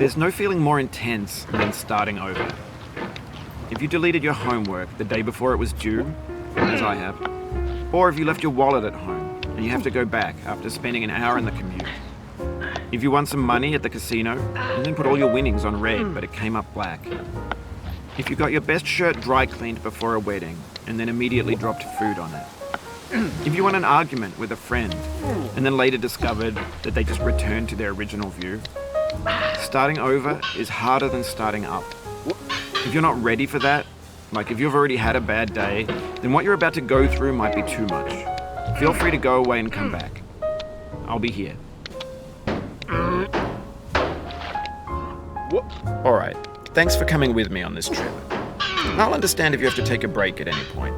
There's no feeling more intense than starting over. If you deleted your homework the day before it was due, as I have, or if you left your wallet at home and you have to go back after spending an hour in the commute. If you won some money at the casino and then put all your winnings on red but it came up black. If you got your best shirt dry cleaned before a wedding and then immediately dropped food on it. If you won an argument with a friend and then later discovered that they just returned to their original view. Starting over is harder than starting up. If you're not ready for that, like if you've already had a bad day, then what you're about to go through might be too much. Feel free to go away and come back. I'll be here. Alright, thanks for coming with me on this trip. I'll understand if you have to take a break at any point.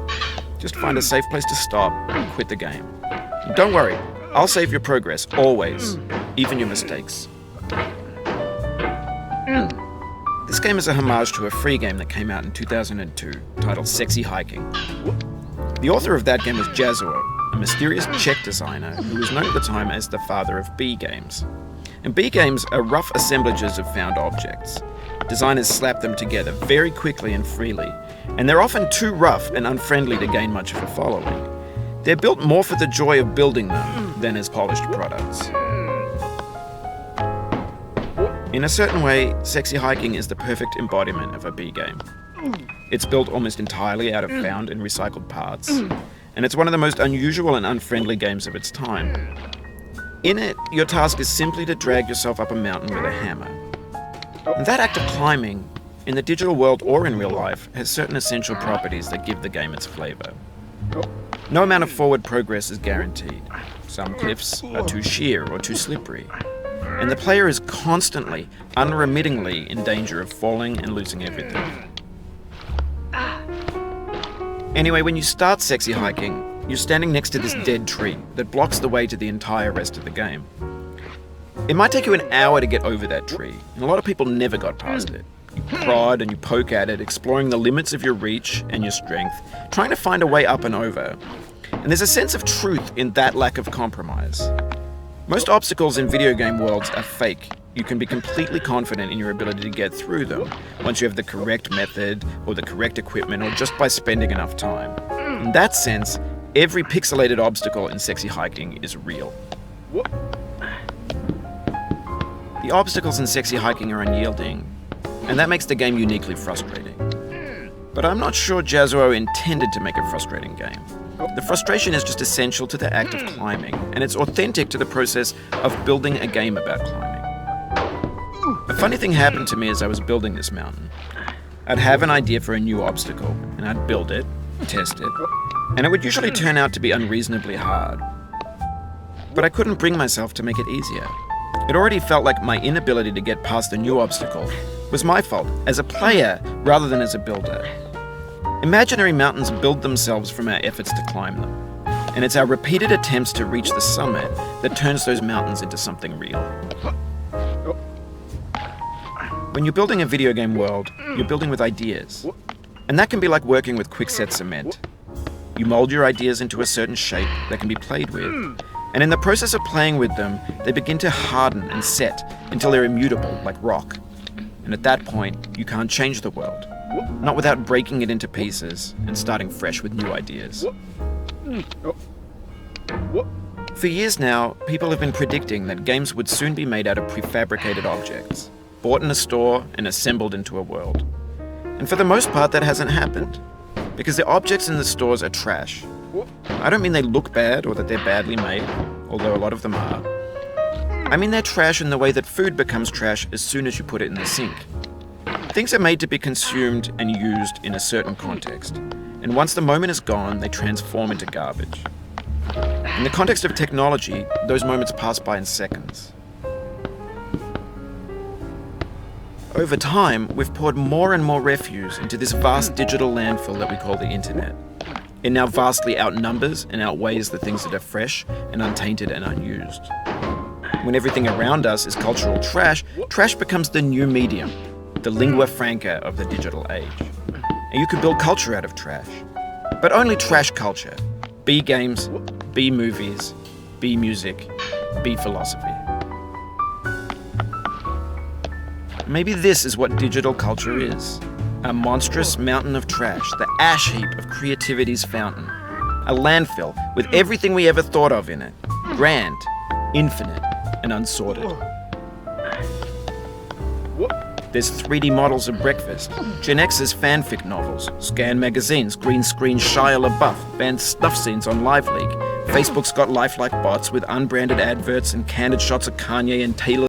Just find a safe place to stop and quit the game. And don't worry, I'll save your progress, always, even your mistakes. This game is a homage to a free game that came out in 2002, titled Sexy Hiking. The author of that game was Jazzuo, a mysterious Czech designer who was known at the time as the father of B games. And B games are rough assemblages of found objects. Designers slap them together very quickly and freely, and they're often too rough and unfriendly to gain much of a following. They're built more for the joy of building them than as polished products. In a certain way, Sexy Hiking is the perfect embodiment of a B game. It's built almost entirely out of found and recycled parts, and it's one of the most unusual and unfriendly games of its time. In it, your task is simply to drag yourself up a mountain with a hammer. And that act of climbing, in the digital world or in real life, has certain essential properties that give the game its flavor. No amount of forward progress is guaranteed. Some cliffs are too sheer or too slippery. And the player is constantly, unremittingly in danger of falling and losing everything. Anyway, when you start Sexy Hiking, you're standing next to this dead tree that blocks the way to the entire rest of the game. It might take you an hour to get over that tree, and a lot of people never got past it. You prod and you poke at it, exploring the limits of your reach and your strength, trying to find a way up and over. And there's a sense of truth in that lack of compromise. Most obstacles in video game worlds are fake. You can be completely confident in your ability to get through them once you have the correct method or the correct equipment or just by spending enough time. In that sense, every pixelated obstacle in Sexy Hiking is real. The obstacles in Sexy Hiking are unyielding, and that makes the game uniquely frustrating. But I'm not sure Jazzuo intended to make a frustrating game. The frustration is just essential to the act of climbing, and it's authentic to the process of building a game about climbing. A funny thing happened to me as I was building this mountain. I'd have an idea for a new obstacle, and I'd build it, test it, and it would usually turn out to be unreasonably hard. But I couldn't bring myself to make it easier. It already felt like my inability to get past the new obstacle was my fault as a player rather than as a builder. Imaginary mountains build themselves from our efforts to climb them, and it's our repeated attempts to reach the summit that turns those mountains into something real. When you're building a video game world, you're building with ideas, and that can be like working with quickset cement. You mold your ideas into a certain shape that can be played with, and in the process of playing with them, they begin to harden and set until they're immutable, like rock. And at that point, you can't change the world, not without breaking it into pieces and starting fresh with new ideas. For years now, people have been predicting that games would soon be made out of prefabricated objects, bought in a store and assembled into a world. And for the most part, that hasn't happened, because the objects in the stores are trash. I don't mean they look bad or that they're badly made, although a lot of them are. I mean they're trash in the way that food becomes trash as soon as you put it in the sink. Things are made to be consumed and used in a certain context, and once the moment is gone, they transform into garbage. In the context of technology, those moments pass by in seconds. Over time, we've poured more and more refuse into this vast digital landfill that we call the internet. It now vastly outnumbers and outweighs the things that are fresh and untainted and unused. When everything around us is cultural trash, trash becomes the new medium, the lingua franca of the digital age. And you can build culture out of trash. But only trash culture. B games, B movies, B music, B philosophy. Maybe this is what digital culture is. A monstrous mountain of trash, the ash heap of creativity's fountain. A landfill with everything we ever thought of in it. Grand, infinite, and unsorted. There's 3D models of breakfast, Gen X's fanfic novels, Scan magazines, green screen Shia LaBeouf, banned stuff scenes on LiveLeak. Facebook's got lifelike bots with unbranded adverts and candid shots of Kanye and Taylor